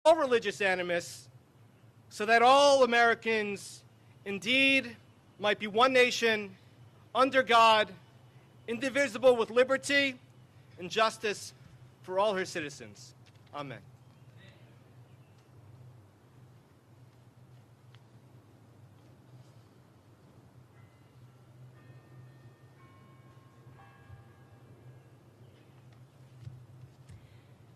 all religious animus, so that all Americans indeed might be one nation, under God, indivisible, with liberty and justice for all her citizens. Amen.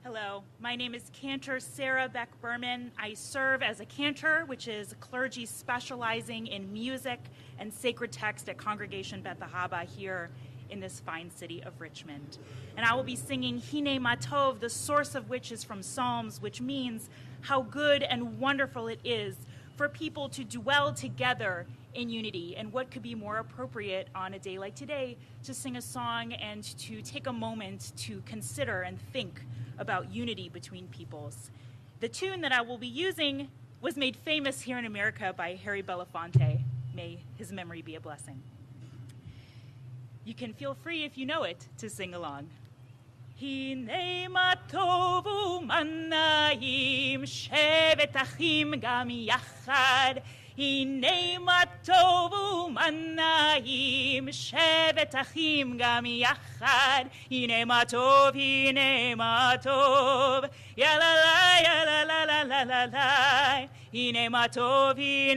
Hello, my name is Cantor Sarah Beck-Berman. I serve as a cantor, which is a clergy specializing in music and sacred text at Congregation Beth Ahaba here in this fine city of Richmond. And I will be singing Hine Matov, the source of which is from Psalms, which means how good and wonderful it is for people to dwell together in unity. And what could be more appropriate on a day like today to sing a song and to take a moment to consider and think about unity between peoples. The tune that I will be using was made famous here in America by Harry Belafonte. May his memory be a blessing. You can feel free, if you know it, to sing along. Hine matovu manayim shevet achim gam yachad. Hine matovu manayim shevet achim gam yachad. Hine matov, ya la la, ya la la la la la la. Hine matov, ya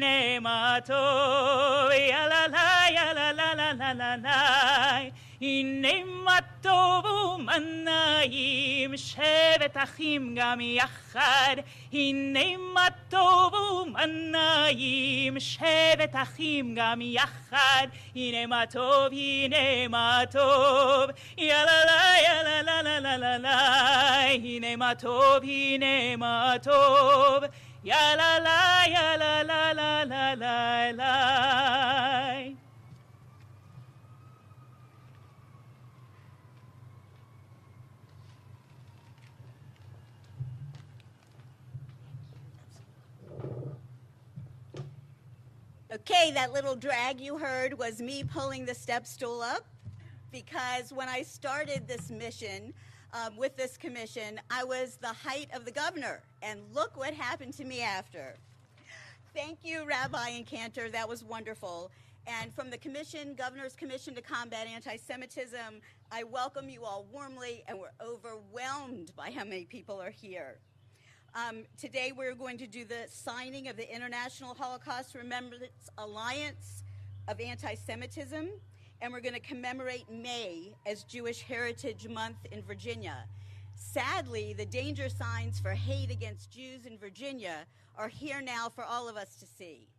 la la, ya la la la la la la. Hine matovu manayim shevet achim gam yachad. Hine matovu manayim shevet achim gam yachad. Hine matov, ya la la, ya la la la la la la. Hine matov, ya la la, ya la la la la la la. Okay, that little drag you heard was me pulling the step stool up, because when I started this mission with this commission, I was the height of the governor, and look what happened to me after. Thank you, Rabbi and Cantor, that was wonderful. And from the commission, Governor's Commission to Combat Anti-Semitism, I welcome you all warmly, and we're overwhelmed by how many people are here. Today we're going to do the signing of the International Holocaust Remembrance Alliance of Anti-Semitism, and we're going to commemorate May as Jewish Heritage Month in Virginia. Sadly, the danger signs for hate against Jews in Virginia are here now for all of us to see.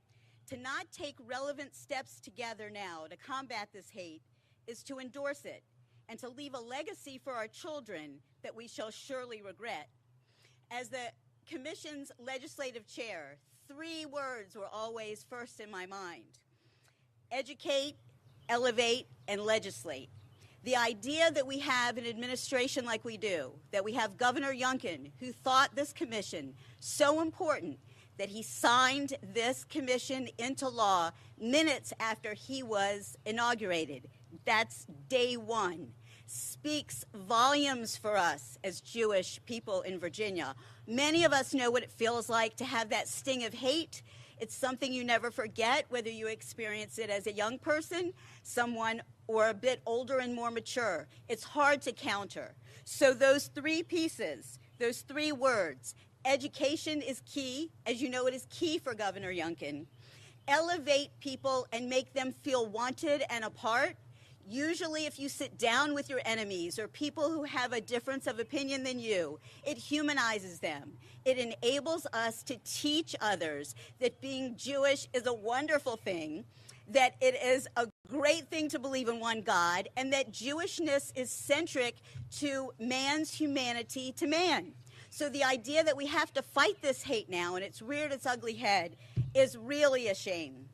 To not take relevant steps together now to combat this hate is to endorse it and to leave a legacy for our children that we shall surely regret. As the Commission's legislative chair, 3 words were always first in my mind: educate, elevate, and legislate. The idea that we have an administration like we do, that we have Governor Youngkin, who thought this commission so important that he signed this commission into law minutes after he was inaugurated. That's day 1. Speaks volumes for us as Jewish people in Virginia. Many of us know what it feels like to have that sting of hate. It's something you never forget, whether you experience it as a young person, someone, or a bit older and more mature. It's hard to counter. So those 3 pieces, those 3 words, education is key. As you know, it is key for Governor Youngkin. Elevate people and make them feel wanted and a part. Usually if you sit down with your enemies or people who have a difference of opinion than you, it humanizes them. It enables us to teach others that being Jewish is a wonderful thing, that it is a great thing to believe in one God, and that Jewishness is centric to man's humanity to man. So the idea that we have to fight this hate now, and it's reared its ugly head, is really a shame.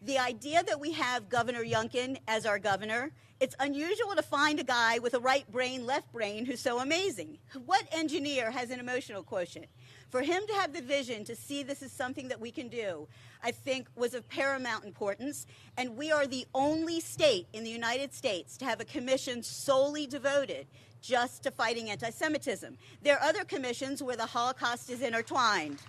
The idea that we have Governor Youngkin as our governor, it's unusual to find a guy with a right brain, left brain who's so amazing. What engineer has an emotional quotient? For him to have the vision to see this is something that we can do, I think was of paramount importance. And we are the only state in the United States to have a commission solely devoted just to fighting anti-Semitism. There are other commissions where the Holocaust is intertwined.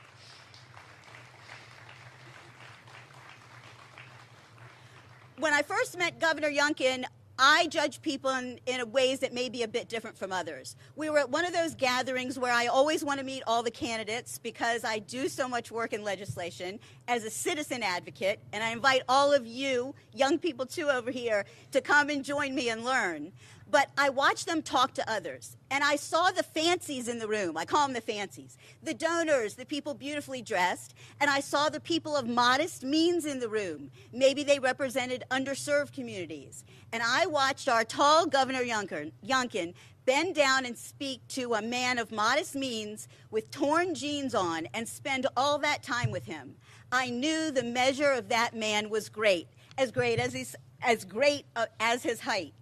When I first met Governor Youngkin, I judge people in ways that may be a bit different from others. We were at one of those gatherings where I always want to meet all the candidates because I do so much work in legislation as a citizen advocate, and I invite all of you, young people too over here, to come and join me and learn. But I watched them talk to others, and I saw the fancies in the room. I call them the fancies. The donors, the people beautifully dressed, and I saw the people of modest means in the room. Maybe they represented underserved communities. And I watched our tall Governor Youngkin bend down and speak to a man of modest means with torn jeans on and spend all that time with him. I knew the measure of that man was great as his height.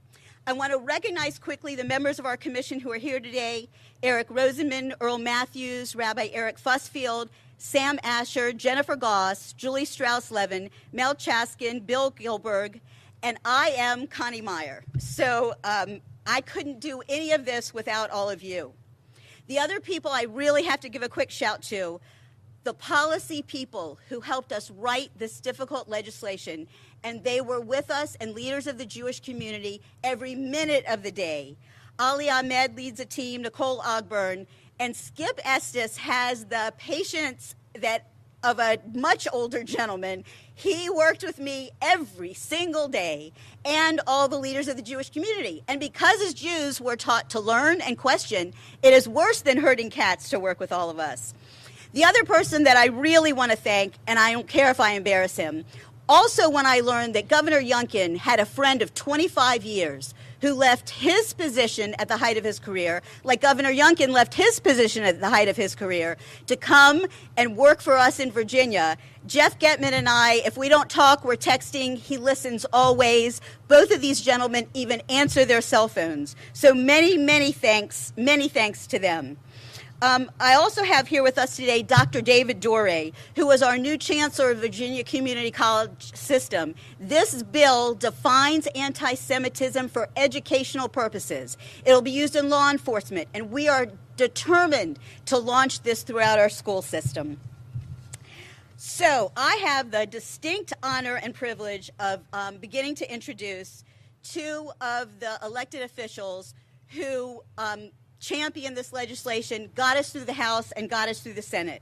I want to recognize quickly the members of our commission who are here today: Eric Rosenman, Earl Matthews, Rabbi Eric Fussfield, Sam Asher, Jennifer Goss, Julie Strauss-Levin, Mel Chaskin, Bill Gilberg, and I am Connie Meyer. So I couldn't do any of this without all of you. The other people I really have to give a quick shout to: the policy people who helped us write this difficult legislation, and they were with us, and leaders of the Jewish community every minute of the day. Ali Ahmed leads a team, Nicole Ogburn, and Skip Estes has the patience of a much older gentleman. He worked with me every single day, and all the leaders of the Jewish community. And because as Jews we're taught to learn and question, it is worse than herding cats to work with all of us. The other person that I really want to thank, and I don't care if I embarrass him, also when I learned that Governor Youngkin had a friend of 25 years who left his position at the height of his career, like Governor Youngkin left his position at the height of his career, to come and work for us in Virginia. Jeff Getman and I, if we don't talk, we're texting. He listens always. Both of these gentlemen even answer their cell phones. So many thanks to them. I also have here with us today Dr. David Doré, who was our new chancellor of Virginia Community College System. This bill defines anti-Semitism for educational purposes. It'll be used in law enforcement, and we are determined to launch this throughout our school system. So I have the distinct honor and privilege of beginning to introduce two of the elected officials who championed this legislation, got us through the House, and got us through the Senate.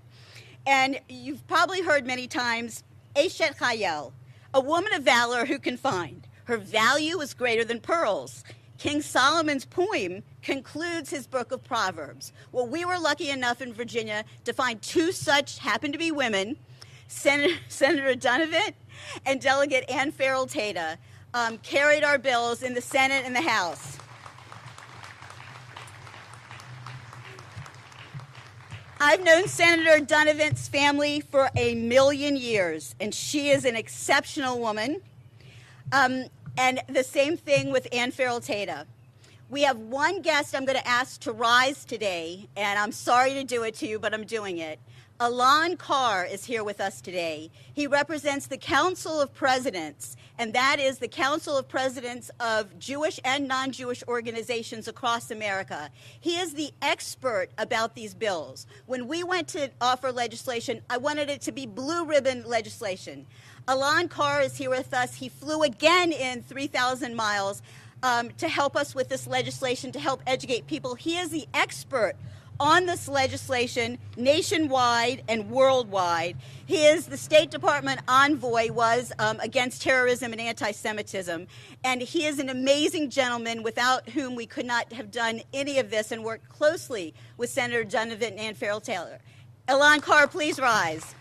And you've probably heard many times, Eshet Chayel, a woman of valor who can find. Her value is greater than pearls. King Solomon's poem concludes his book of Proverbs. Well, we were lucky enough in Virginia to find two such, happen to be women, Senator Dunavant and Delegate Ann Farrell Tata, carried our bills in the Senate and the House. I've known Senator Dunavant's family for 1,000,000 years, and she is an exceptional woman. And the same thing with Ann Farrell Tata. We have one guest I'm going to ask to rise today, and I'm sorry to do it to you, but I'm doing it. Alon Carr is here with us today. He represents the Council of Presidents, and that is the Council of Presidents of Jewish and non-Jewish organizations across America. He is the expert about these bills. When we went to offer legislation, I wanted it to be blue ribbon legislation. Alon Carr is here with us. He flew again in 3,000 miles to help us with this legislation, to help educate people. He is the expert on this legislation nationwide and worldwide. He is the State Department envoy, was against terrorism and anti-Semitism. And he is an amazing gentleman without whom we could not have done any of this and worked closely with Senator Dunavant and Ann Farrell Taylor. Alon Carr, please rise.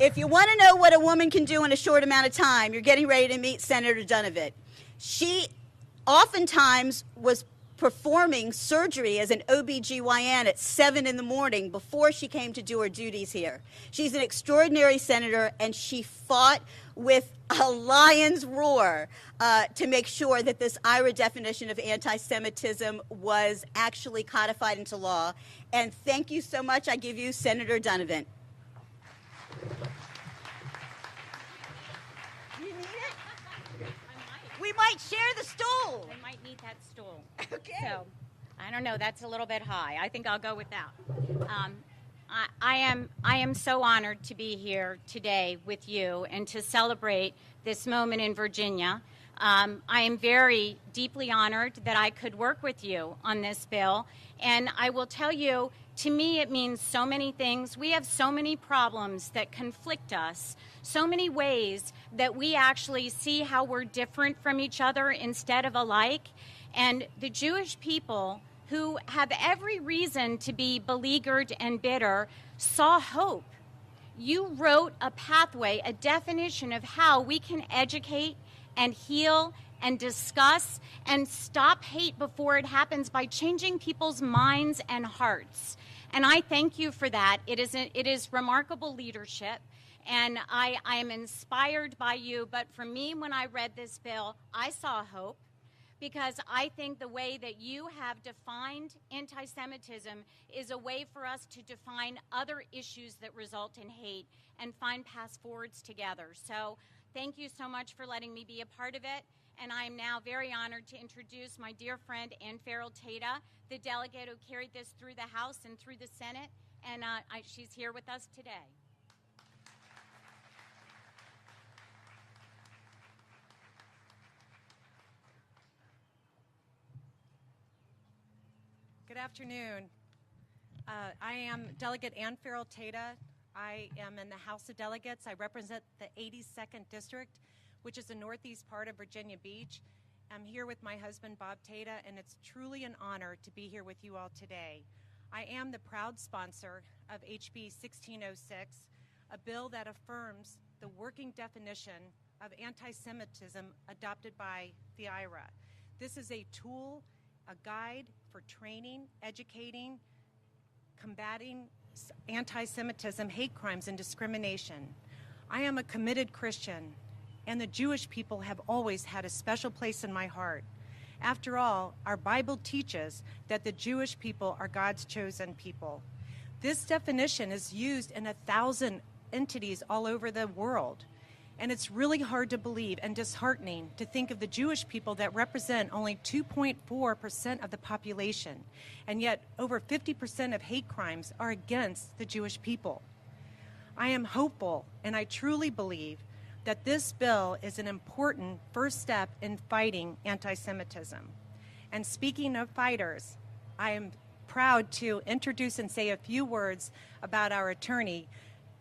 If you want to know what a woman can do in a short amount of time, you're getting ready to meet Senator Dunavant. She oftentimes was performing surgery as an OBGYN at 7 in the morning before she came to do her duties here. She's an extraordinary senator, and she fought with a lion's roar to make sure that this IRA definition of anti-Semitism was actually codified into law. And thank you so much. I give you Senator Donovan. You need it? We might share the stool. I might need that stool. Okay. So, I don't know. That's a little bit high. I think I'll go with that. I am so honored to be here today with you and to celebrate this moment in Virginia. I am very deeply honored that I could work with you on this bill. And I will tell you, to me, it means so many things. We have so many problems that conflict us, so many ways that we actually see how we're different from each other instead of alike. And the Jewish people, who have every reason to be beleaguered and bitter, saw hope. You wrote a pathway, a definition of how we can educate and heal and discuss and stop hate before it happens by changing people's minds and hearts. And I thank you for that. It is remarkable leadership, and I am inspired by you. But for me, when I read this bill, I saw hope, because I think the way that you have defined anti-Semitism is a way for us to define other issues that result in hate and find paths forwards together. So thank you so much for letting me be a part of it. And I am now very honored to introduce my dear friend, Ann Farrell Tata, the delegate who carried this through the House and through the Senate. And she's here with us today. Good afternoon. I am Delegate Ann Farrell Tata. I am in the House of Delegates. I represent the 82nd District, which is the northeast part of Virginia Beach. I'm here with my husband, Bob Tata, and it's truly an honor to be here with you all today. I am the proud sponsor of HB 1606, a bill that affirms the working definition of anti-Semitism adopted by the IRA. This is a tool, a guide for training, educating, combating anti-Semitism, hate crimes, and discrimination. I am a committed Christian, and the Jewish people have always had a special place in my heart. After all, our Bible teaches that the Jewish people are God's chosen people. This definition is used in 1,000 entities all over the world. And it's really hard to believe and disheartening to think of the Jewish people that represent only 2.4% of the population, and yet over 50% of hate crimes are against the Jewish people. I am hopeful, and I truly believe that this bill is an important first step in fighting anti-Semitism. And speaking of fighters, I am proud to introduce and say a few words about our Attorney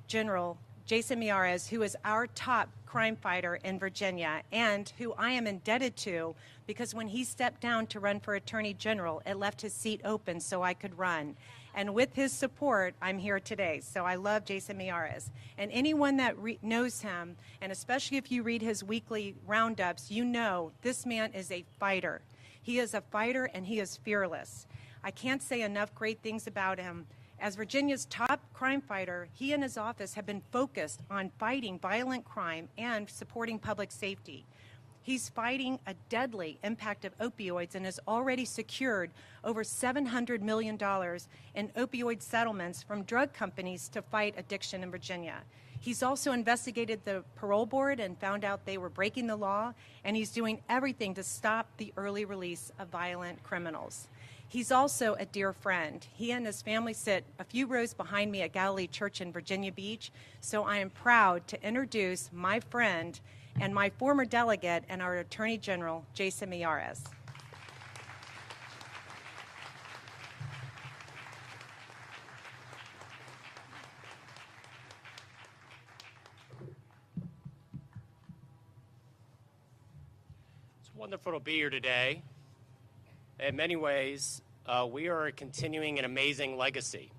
General Jason Miyares, who is our top crime fighter in Virginia, and who I am indebted to because when he stepped down to run for Attorney General, it left his seat open so I could run. And with his support, I'm here today. So I love Jason Miyares. And anyone that knows him, and especially if you read his weekly roundups, you know this man is a fighter. He is a fighter, and he is fearless. I can't say enough great things about him. As Virginia's top crime fighter, he and his office have been focused on fighting violent crime and supporting public safety. He's fighting a deadly impact of opioids and has already secured over $700 million in opioid settlements from drug companies to fight addiction in Virginia. He's also investigated the parole board and found out they were breaking the law, and he's doing everything to stop the early release of violent criminals. He's also a dear friend. He and his family sit a few rows behind me at Galilee Church in Virginia Beach, so I am proud to introduce my friend and my former delegate and our Attorney General, Jason Miyares. It's wonderful to be here today. In many ways, we are continuing an amazing legacy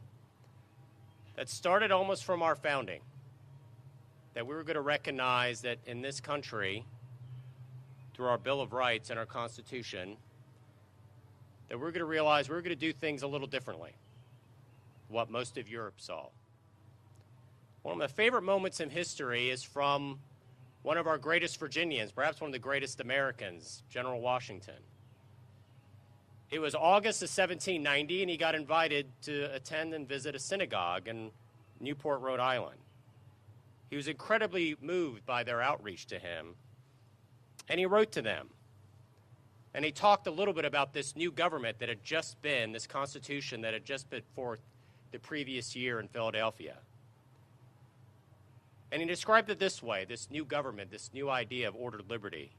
that started almost from our founding, that we were going to recognize that in this country, through our Bill of Rights and our Constitution, that we're going to realize we're going to do things a little differently, what most of Europe saw. One of my favorite moments in history is from one of our greatest Virginians, perhaps one of the greatest Americans, General Washington. It was August of 1790, and he got invited to attend and visit a synagogue in Newport, Rhode Island. He was incredibly moved by their outreach to him, and he wrote to them. And he talked a little bit about this new government that had just been, this Constitution that had just been forth the previous year in Philadelphia. And he described it this way, this new government, this new idea of ordered liberty.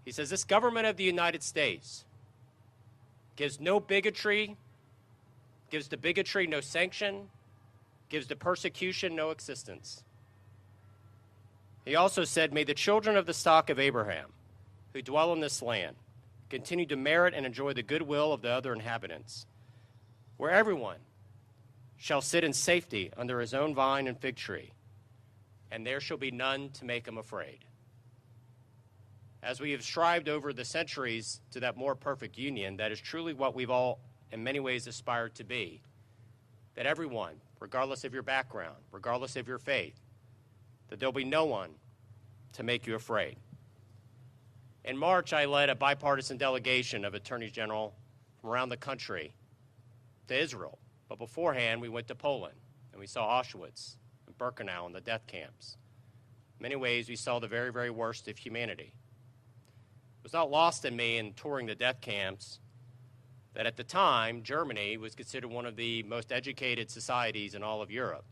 He says, this government of the United States gives no bigotry, gives the bigotry no sanction, gives the persecution no existence. He also said, may the children of the stock of Abraham, who dwell in this land, continue to merit and enjoy the goodwill of the other inhabitants, where everyone shall sit in safety under his own vine and fig tree, and there shall be none to make him afraid. As we have strived over the centuries to that more perfect union, that is truly what we've all, in many ways, aspired to be. That everyone, regardless of your background, regardless of your faith, that there'll be no one to make you afraid. In March, I led a bipartisan delegation of attorneys general from around the country to Israel. But beforehand, we went to Poland, and we saw Auschwitz and Birkenau and the death camps. In many ways, we saw the very, very worst of humanity. It was not lost in me in touring the death camps that at the time, Germany was considered one of the most educated societies in all of Europe.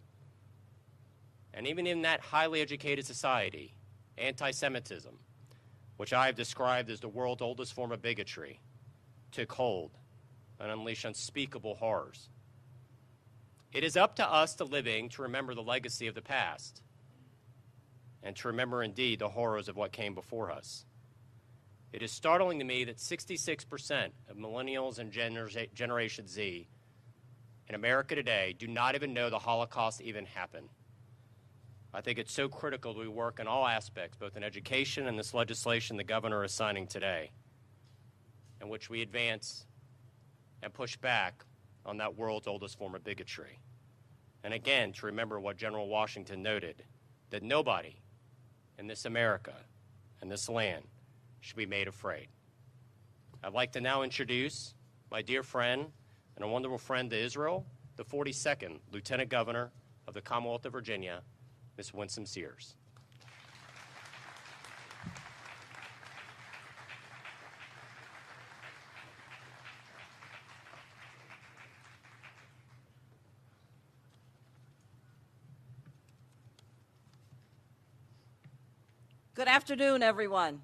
And even in that highly educated society, anti-Semitism, which I have described as the world's oldest form of bigotry, took hold and unleashed unspeakable horrors. It is up to us, the living, to remember the legacy of the past and to remember indeed the horrors of what came before us. It is startling to me that 66% of millennials and Generation Z in America today do not even know the Holocaust even happened. I think it's so critical that we work in all aspects, both in education and this legislation the governor is signing today, in which we advance and push back on that world's oldest form of bigotry. And again, to remember what General Washington noted, that nobody in this America and this land should be made afraid. I'd like to now introduce my dear friend and a wonderful friend to Israel, the 42nd Lieutenant Governor of the Commonwealth of Virginia, Ms. Winsome Sears. Good afternoon, everyone.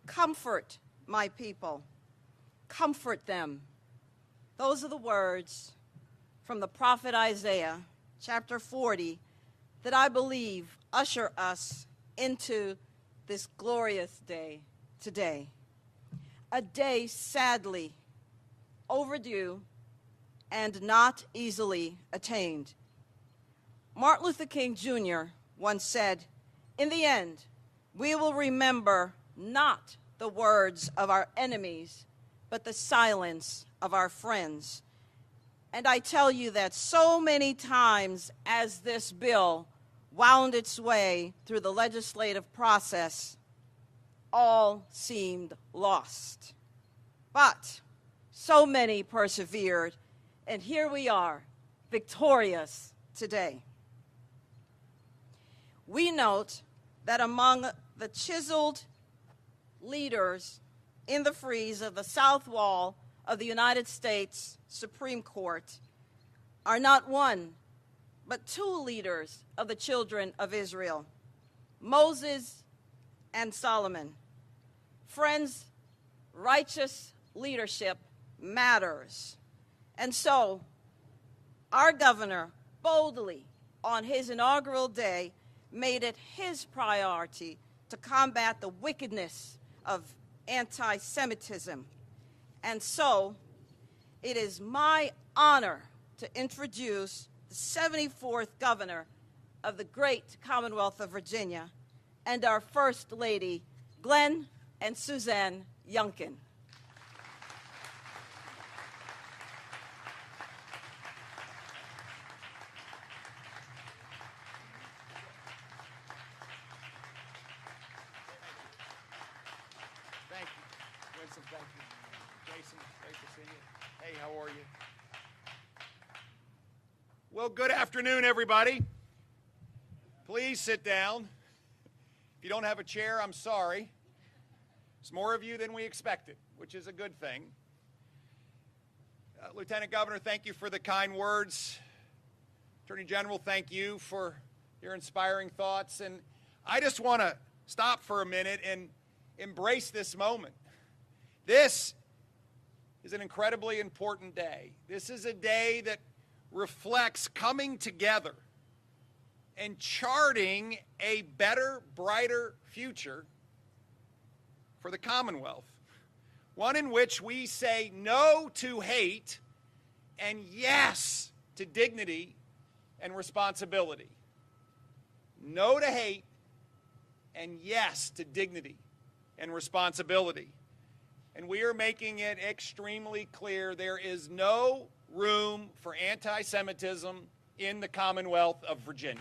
Comfort my people. Comfort them. Those are the words from the prophet Isaiah, chapter 40, that I believe usher us into this glorious day today. A day sadly overdue and not easily attained. Martin Luther King Jr. once said, "In the end, we will remember not the words of our enemies, but the silence of our friends." And I tell you that so many times as this bill wound its way through the legislative process, all seemed lost. But so many persevered, and here we are, victorious today. We note that among the chiseled leaders in the frieze of the South Wall of the United States Supreme Court are not one, but two leaders of the children of Israel, Moses and Solomon. Friends, righteous leadership matters. And so, our governor boldly, on his inaugural day, made it his priority to combat the wickedness of anti-Semitism. And so, it is my honor to introduce the 74th governor of the great Commonwealth of Virginia and our First Lady, Glenn and Suzanne Youngkin. Thank you. Winston, thank you. Jason, great to see you. Hey, how are you? Well, good afternoon, everybody. Please sit down. If you don't have a chair, I'm sorry. It's more of you than we expected, which is a good thing. Lieutenant Governor, thank you for the kind words. Attorney General, thank you for your inspiring thoughts. And I just want to stop for a minute and embrace this moment. This is an incredibly important day. This is a day that reflects coming together and charting a better, brighter future for the Commonwealth. One in which we say no to hate and yes to dignity and responsibility. No to hate and yes to dignity and responsibility. And we are making it extremely clear there is no room for anti-Semitism in the Commonwealth of Virginia.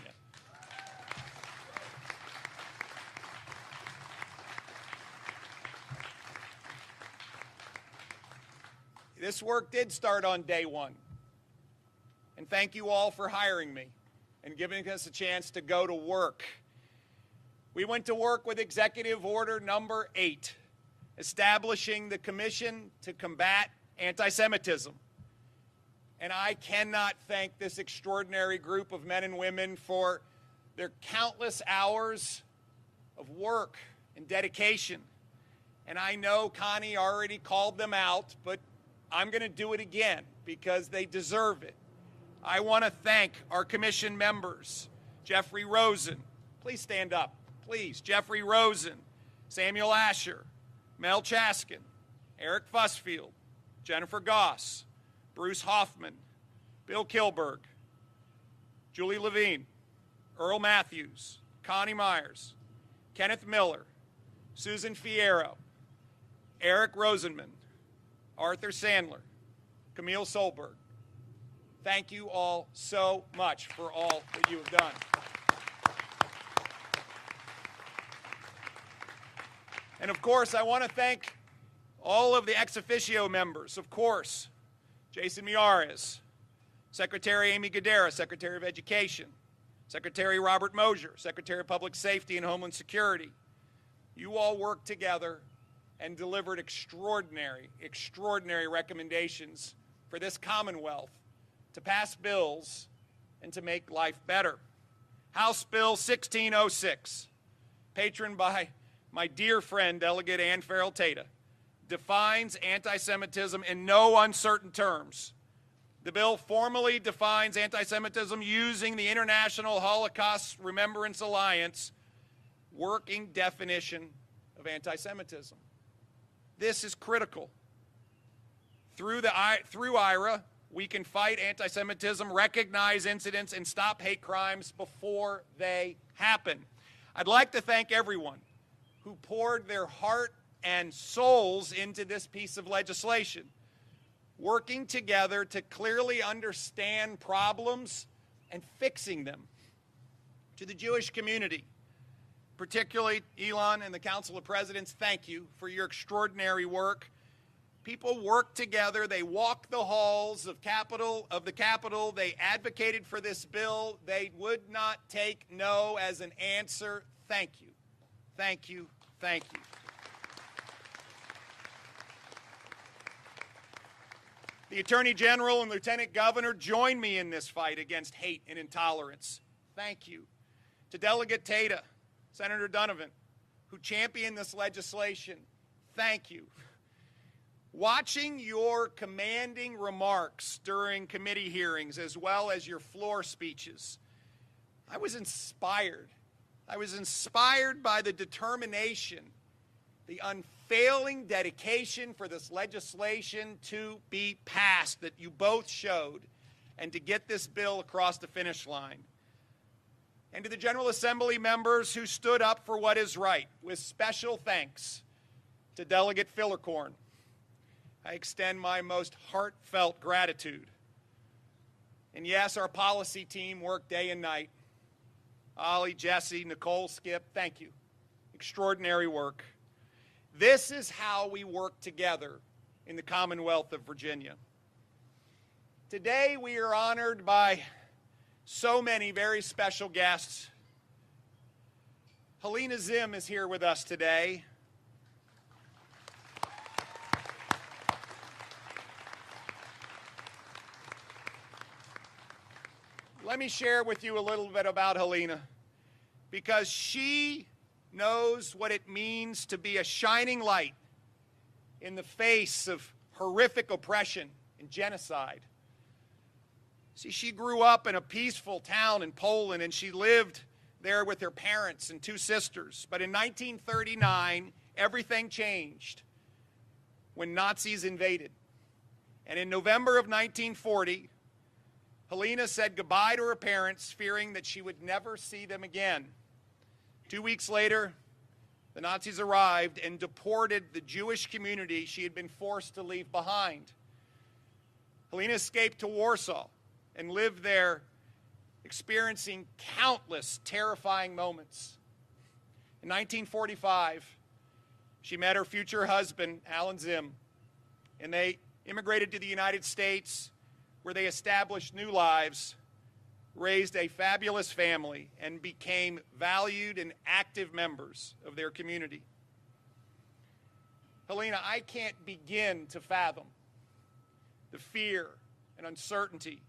This work did start on day one. And thank you all for hiring me and giving us a chance to go to work. We went to work with Executive Order number 8, establishing the Commission to Combat Anti-Semitism. And I cannot thank this extraordinary group of men and women for their countless hours of work and dedication. And I know Connie already called them out, but I'm going to do it again because they deserve it. I want to thank our commission members, Jeffrey Rosen. Please stand up, please. Jeffrey Rosen, Samuel Asher, Mel Chaskin, Eric Fussfield, Jennifer Goss, Bruce Hoffman, Bill Kilberg, Julie Levine, Earl Matthews, Connie Myers, Kenneth Miller, Susan Fierro, Eric Rosenman, Arthur Sandler, Camille Solberg. Thank you all so much for all that you have done. And of course, I want to thank all of the ex officio members, of course, Jason Miyares, Secretary Amy Gadara, Secretary of Education, Secretary Robert Mosier, Secretary of Public Safety and Homeland Security. You all worked together and delivered extraordinary recommendations for this Commonwealth to pass bills and to make life better. House Bill 1606, patroned by my dear friend, Delegate Ann Farrell Tata, defines anti-Semitism in no uncertain terms. The bill formally defines anti-Semitism using the International Holocaust Remembrance Alliance working definition of anti-Semitism. This is critical. Through IRA, we can fight anti-Semitism, recognize incidents, and stop hate crimes before they happen. I'd like to thank everyone who poured their heart and souls into this piece of legislation, working together to clearly understand problems and fixing them. To the Jewish community, particularly Elon and the Council of Presidents, thank you for your extraordinary work. People worked together. They walked the halls of the Capitol. They advocated for this bill. They would not take no as an answer. Thank you. Thank you. Thank you. The Attorney General and Lieutenant Governor join me in this fight against hate and intolerance. Thank you. To Delegate Tata, Senator Donovan, who championed this legislation, thank you. Watching your commanding remarks during committee hearings as well as your floor speeches, I was inspired. I was inspired by the determination, the unfailing dedication for this legislation to be passed that you both showed and to get this bill across the finish line. And to the General Assembly members who stood up for what is right, with special thanks To Delegate Fillercorn, I extend my most heartfelt gratitude. And yes, our policy team worked day and night. Ollie, Jesse, Nicole, Skip, thank you. Extraordinary work. This is how we work together in the Commonwealth of Virginia. Today we are honored by so many very special guests. Helena Zim is here with us today. Let me share with you a little bit about Helena, because she knows what it means to be a shining light in the face of horrific oppression and genocide. See, she grew up in a peaceful town in Poland, and she lived there with her parents and two sisters. But in 1939, everything changed when Nazis invaded. And in November of 1940, Helena said goodbye to her parents, fearing that she would never see them again. 2 weeks later, the Nazis arrived and deported the Jewish community she had been forced to leave behind. Helena escaped to Warsaw and lived there, experiencing countless terrifying moments. In 1945, she met her future husband, Alan Zim, and they immigrated to the United States, where they established new lives, raised a fabulous family, and became valued and active members of their community. Helena, I can't begin to fathom the fear and uncertainty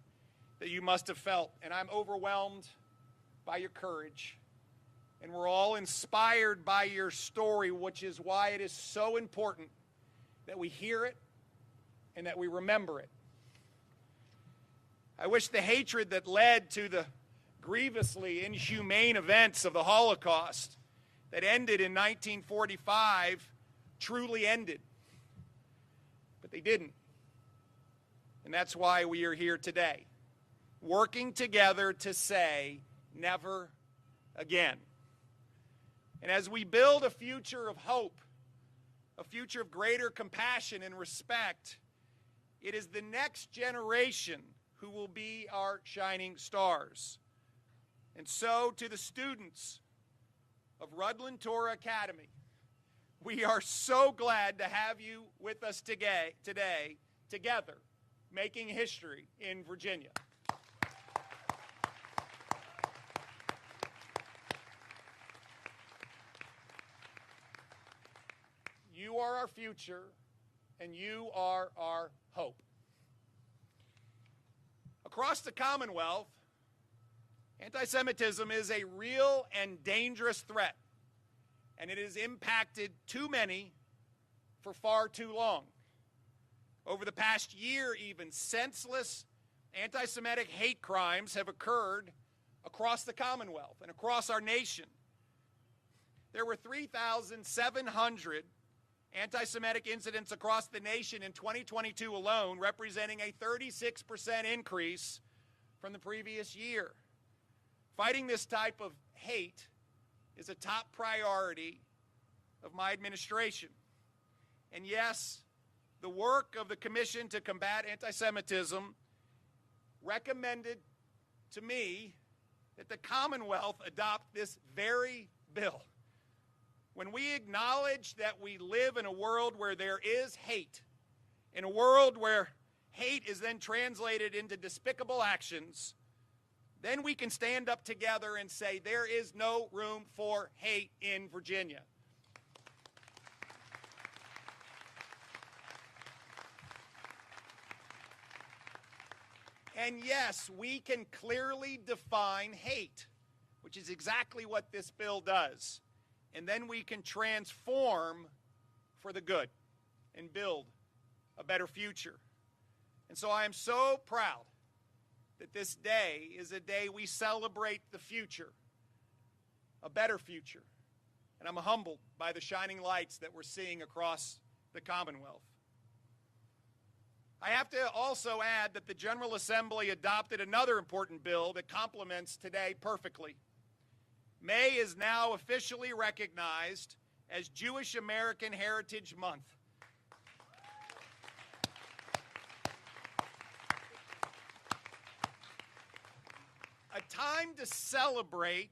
that you must have felt, and I'm overwhelmed by your courage. And we're all inspired by your story, which is why it is so important that we hear it and that we remember it. I wish the hatred that led to the grievously inhumane events of the Holocaust that ended in 1945 truly ended. But they didn't. And that's why we are here today, working together to say, never again. And as we build a future of hope, a future of greater compassion and respect, it is the next generation who will be our shining stars. And so, to the students of Rudland Torah Academy, we are so glad to have you with us today, together, making history in Virginia. You are our future, and you are our hope. Across the Commonwealth, anti-Semitism is a real and dangerous threat, and it has impacted too many for far too long. Over the past year, even, senseless anti-Semitic hate crimes have occurred across the Commonwealth and across our nation. There were 3,700 anti-Semitic incidents across the nation in 2022 alone, representing a 36% increase from the previous year. Fighting this type of hate is a top priority of my administration. And yes, the work of the Commission to Combat Anti-Semitism recommended to me that the Commonwealth adopt this very bill. When we acknowledge that we live in a world where there is hate, in a world where hate is then translated into despicable actions, then we can stand up together and say there is no room for hate in Virginia. And yes, we can clearly define hate, which is exactly what this bill does. And then we can transform for the good and build a better future. And so I am so proud that this day is a day we celebrate the future, a better future. And I'm humbled by the shining lights that we're seeing across the Commonwealth. I have to also add that the General Assembly adopted another important bill that complements today perfectly. May is now officially recognized as Jewish American Heritage Month. A time to celebrate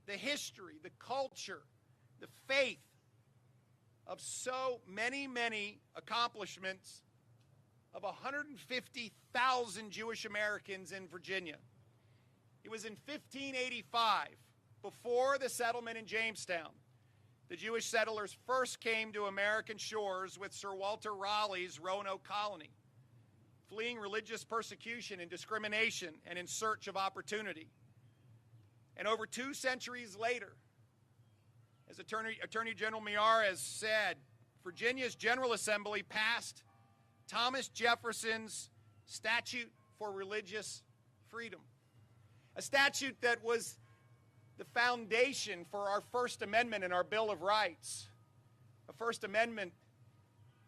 the history, the culture, the faith of so many, many accomplishments of 150,000 Jewish Americans in Virginia. It was in 1585, before the settlement in Jamestown, the Jewish settlers first came to American shores with Sir Walter Raleigh's Roanoke colony, fleeing religious persecution and discrimination and in search of opportunity. And over 2 centuries later, as Attorney General Miar has said, Virginia's General Assembly passed Thomas Jefferson's Statute for Religious Freedom, a statute that was the foundation for our First Amendment and our Bill of Rights, a First Amendment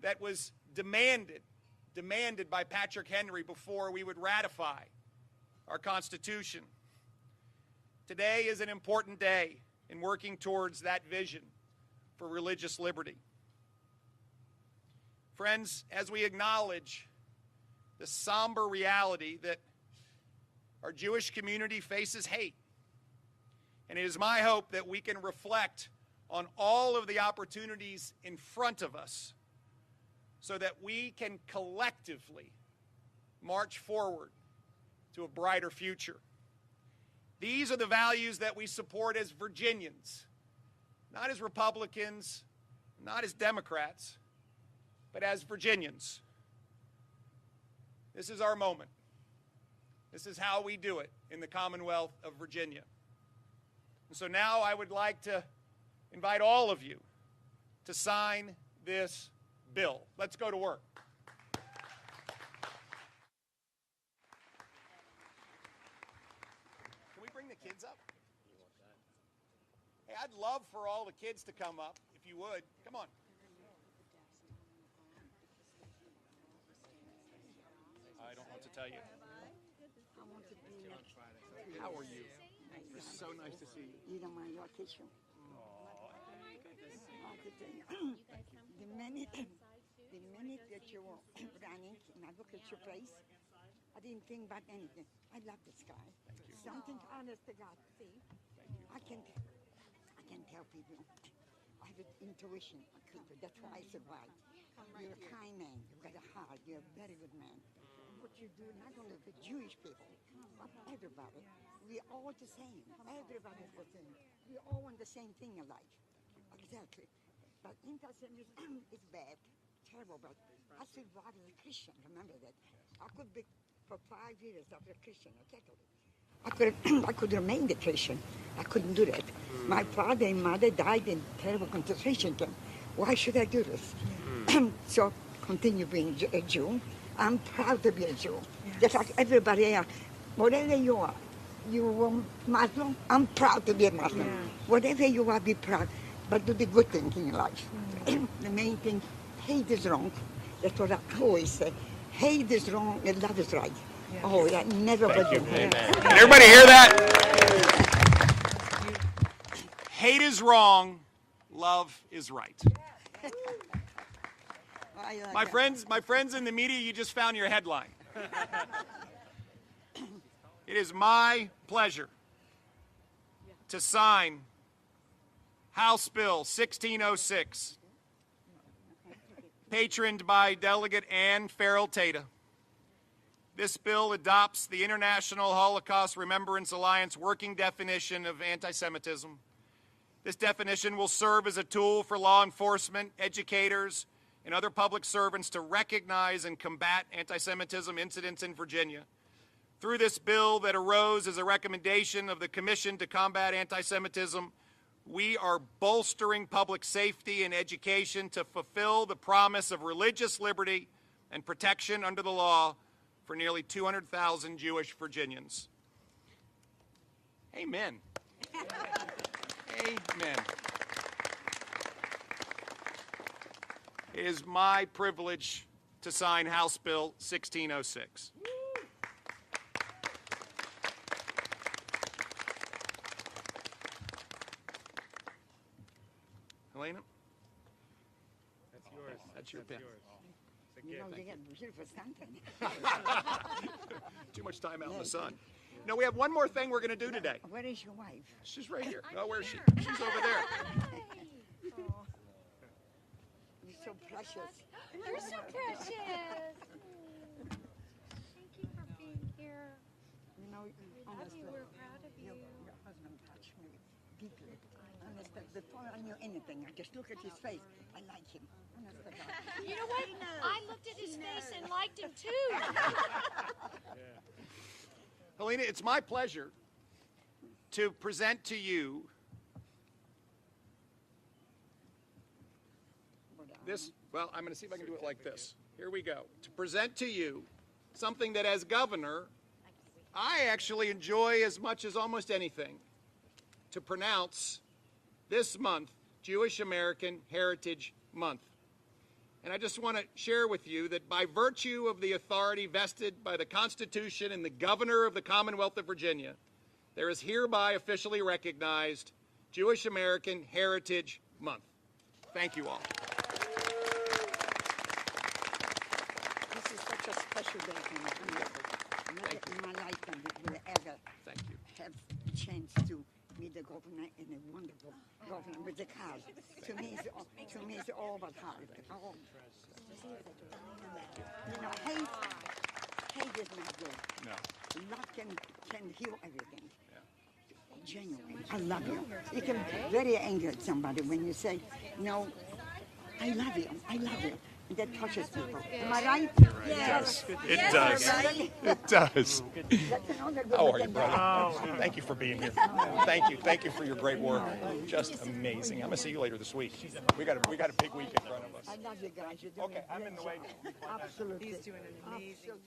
that was demanded by Patrick Henry before we would ratify our Constitution. Today is an important day in working towards that vision for religious liberty. Friends, as we acknowledge the somber reality that our Jewish community faces hate, and it is my hope that we can reflect on all of the opportunities in front of us so that we can collectively march forward to a brighter future. These are the values that we support as Virginians, not as Republicans, not as Democrats, but as Virginians. This is our moment. This is how we do it in the Commonwealth of Virginia. And so now I would like to invite all of you to sign this bill. Let's go to work. Can we bring the kids up? Hey, I'd love for all the kids to come up, if you would. Come on. I don't know what to tell you. How are you? It's so nice to see you. You don't mind your kitchen. The minute that you were running and I look at your face, I didn't think about anything. I love this guy. Something honest to God. See, I can tell people. I have an intuition. That's why I survived. You're a kind man. You've got a heart. You're a very good man. What you do, not only for Jewish people, but everybody. We're all the same. Everybody's the same. We all want the same thing in life. Exactly. But antisemitism is bad, terrible, but I survived as a Christian, remember that. I could be, for 5 years after a Christian, a Catholic. I could remain a Christian. I couldn't do that. My father and mother died in terrible concentration camp. Why should I do this? So, continue being a Jew. I'm proud to be a Jew. Just like everybody else. Whatever you are Muslim, I'm proud to be a Muslim. Yeah. Whatever you are, be proud. But do the good thing in life. The main thing, hate is wrong. That's what I always say. Hate is wrong and love is right. Yeah. Oh, yeah, never believe that. Can everybody hear that? Hate is wrong, love is right. My friends in the media, you just found your headline. It is my pleasure to sign House Bill 1606, patroned by Delegate Ann Farrell Tata. This bill adopts the International Holocaust Remembrance Alliance working definition of anti-Semitism. This definition will serve as a tool for law enforcement, educators, and other public servants to recognize and combat anti-Semitism incidents in Virginia. Through this bill that arose as a recommendation of the Commission to Combat Anti-Semitism, we are bolstering public safety and education to fulfill the promise of religious liberty and protection under the law for nearly 200,000 Jewish Virginians. Amen. Amen. It is my privilege to sign House Bill 1606. Elena? It's your pen. You know, you get beautiful something. Too much time out in the sun. No, we have one more thing we're going to do today. Where is your wife? She's right here. Oh, where is she? She's over there. Oh. You're so precious. You're so precious. Thank you for being here. You know, honestly, We're proud of you. your husband touched me deeply. Honestly, before I knew anything, I just look at his face. I like him. Honest to God. You know what? I looked at his face and liked him too. Helena, it's my pleasure to present to you this. Well, I'm going to see if I can do it like this. Here we go. To present to you something that, as governor, I actually enjoy as much as almost anything. To pronounce this month Jewish American Heritage Month. And I just want to share with you that by virtue of the authority vested by the Constitution and the Governor of the Commonwealth of Virginia, there is hereby officially recognized Jewish American Heritage Month. Thank you all. This is such a special day for me. Never in my lifetime will I ever have a chance to meet the governor and a wonderful governor with the cars. To me, it's all about heart. Oh. You know, hate is not good. No. Love can heal everything. Genuine. I love you. You can be very angry at somebody when you say, no, I love you. I love you. And that touches people. Am I right? Yes. It does. It does. How are you, brother? Thank you for being here. Thank you. Thank you for your great work. Just amazing. I'm going to see you later this week. We got a big week in front of us. I love you guys. You're doing Okay, I'm in the way. Absolutely. He's doing an amazing job.